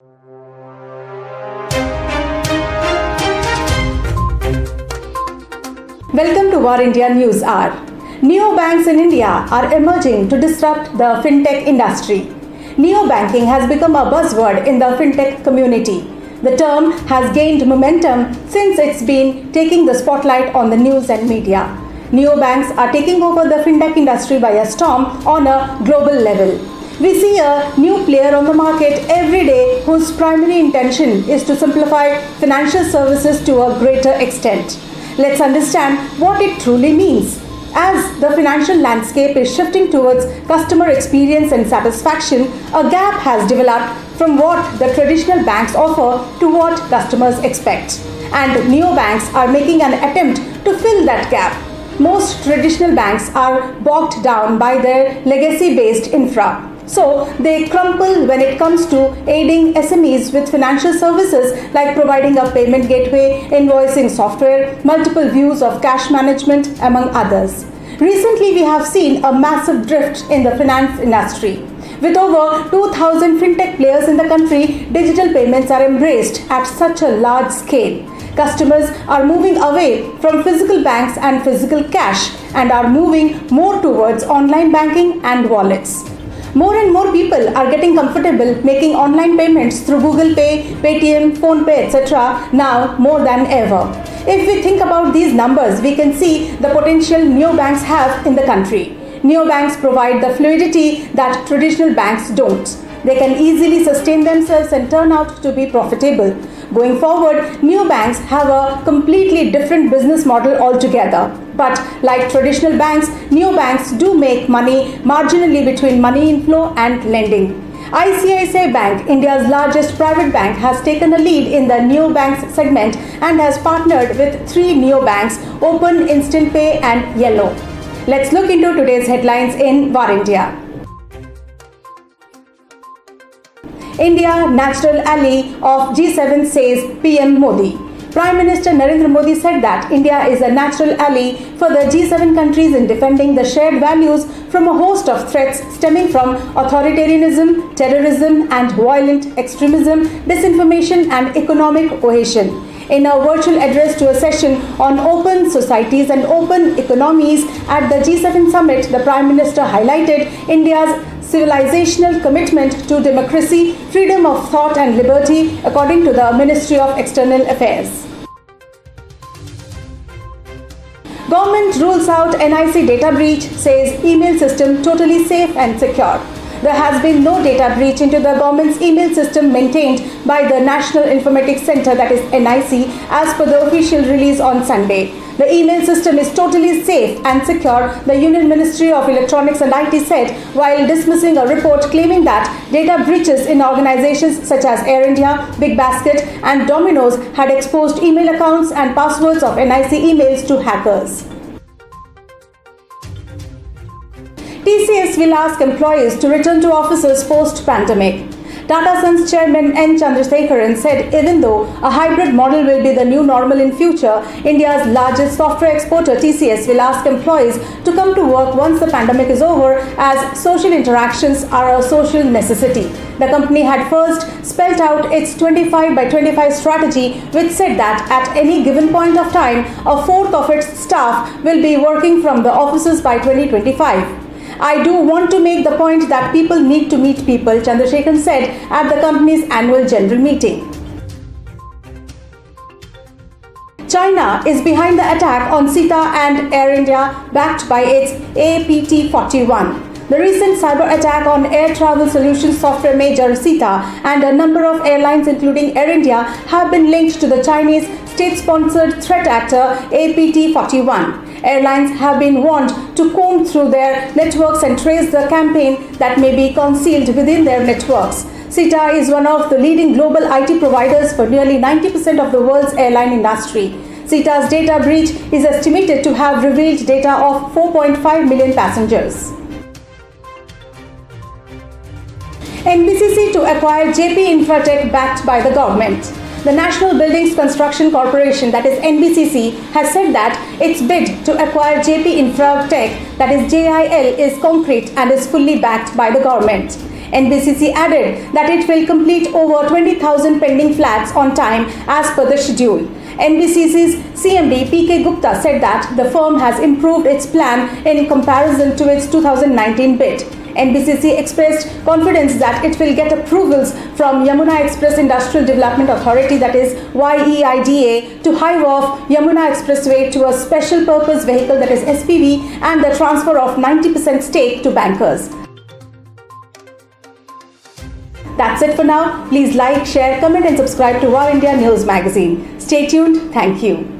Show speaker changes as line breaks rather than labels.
Welcome to VARINDIA News Hour. Neobanks in India are emerging to disrupt the Fintech industry. Neobanking has become a buzzword in the Fintech community. The term has gained momentum since it's been taking the spotlight on the news and media. Neobanks are taking over the Fintech industry by a storm on a global level. We see a new player on the market every day whose primary intention is to simplify financial services to a greater extent. Let's understand what it truly means. As the financial landscape is shifting towards customer experience and satisfaction, a gap has developed from what the traditional banks offer to what customers expect. And neobanks are making an attempt to fill that gap. Most traditional banks are bogged down by their legacy-based infra. So they crumple when it comes to aiding SMEs with financial services like providing a payment gateway, invoicing software, multiple views of cash management, among others. Recently, we have seen a massive drift in the finance industry. With over 2,000 fintech players in the country, digital payments are embraced at such a large scale. Customers are moving away from physical banks and physical cash and are moving more towards online banking and wallets. More and more people are getting comfortable making online payments through Google Pay, Paytm, PhonePe, etc. now more than ever. If we think about these numbers, we can see the potential neobanks have in the country. Neobanks provide the fluidity that traditional banks don't. They can easily sustain themselves and turn out to be profitable. Going forward, neobanks have a completely different business model altogether. But like traditional banks, neobanks do make money marginally between money inflow and lending. ICICI Bank, India's largest private bank, has taken a lead in the neobanks segment and has partnered with 3 neobanks, Open, Instant Pay and Yellow. Let's look into today's headlines in VARINDIA. India, natural ally of G7, says PM Modi. Prime Minister Narendra Modi said that India is a natural ally for the G7 countries in defending the shared values from a host of threats stemming from authoritarianism, terrorism and violent extremism, disinformation and economic cohesion. In a virtual address to a session on open societies and open economies at the G7 summit, the Prime Minister highlighted India's civilizational commitment to democracy, freedom of thought and liberty, according to the Ministry of External Affairs. Government rules out NIC data breach, says email system totally safe and secure. There has been no data breach into the government's email system maintained by the National Informatics Center, that is NIC, as per the official release on Sunday. The email system is totally safe and secure, the Union Ministry of Electronics and IT said, while dismissing a report claiming that data breaches in organizations such as Air India, Big Basket and Domino's had exposed email accounts and passwords of NIC emails to hackers. TCS will ask employees to return to offices post-pandemic. Tata Sons chairman N. Chandrasekaran said even though a hybrid model will be the new normal in future, India's largest software exporter TCS will ask employees to come to work once the pandemic is over, as social interactions are a social necessity. The company had first spelled out its 25 by 25 strategy, which said that at any given point of time, a fourth of its staff will be working from the offices by 2025. I do want to make the point that people need to meet people, Chandrasekaran said at the company's annual general meeting. China is behind the attack on SITA and Air India, backed by its APT-41. The recent cyber attack on air travel solutions software major SITA and a number of airlines including Air India have been linked to the Chinese state-sponsored threat actor APT-41. Airlines have been warned to comb through their networks and trace the campaign that may be concealed within their networks. SITA is one of the leading global IT providers for nearly 90% of the world's airline industry. SITA's data breach is estimated to have revealed data of 4.5 million passengers. NMCC to acquire JP Infratech, backed by the government. The National Buildings Construction Corporation, that is NBCC, has said that its bid to acquire JP Infratech, that is JIL, is concrete and is fully backed by the government. NBCC added that it will complete over 20,000 pending flats on time as per the schedule. NBCC's CMD PK Gupta said that the firm has improved its plan in comparison to its 2019 bid. NBCC expressed confidence that it will get approvals from Yamuna Express Industrial Development Authority, that is YEIDA, to hive off Yamuna Expressway to a special purpose vehicle, that is SPV, and the transfer of 90% stake to bankers. That's it for now. Please like, share, comment and subscribe to VARINDIA News Magazine. Stay tuned. Thank you.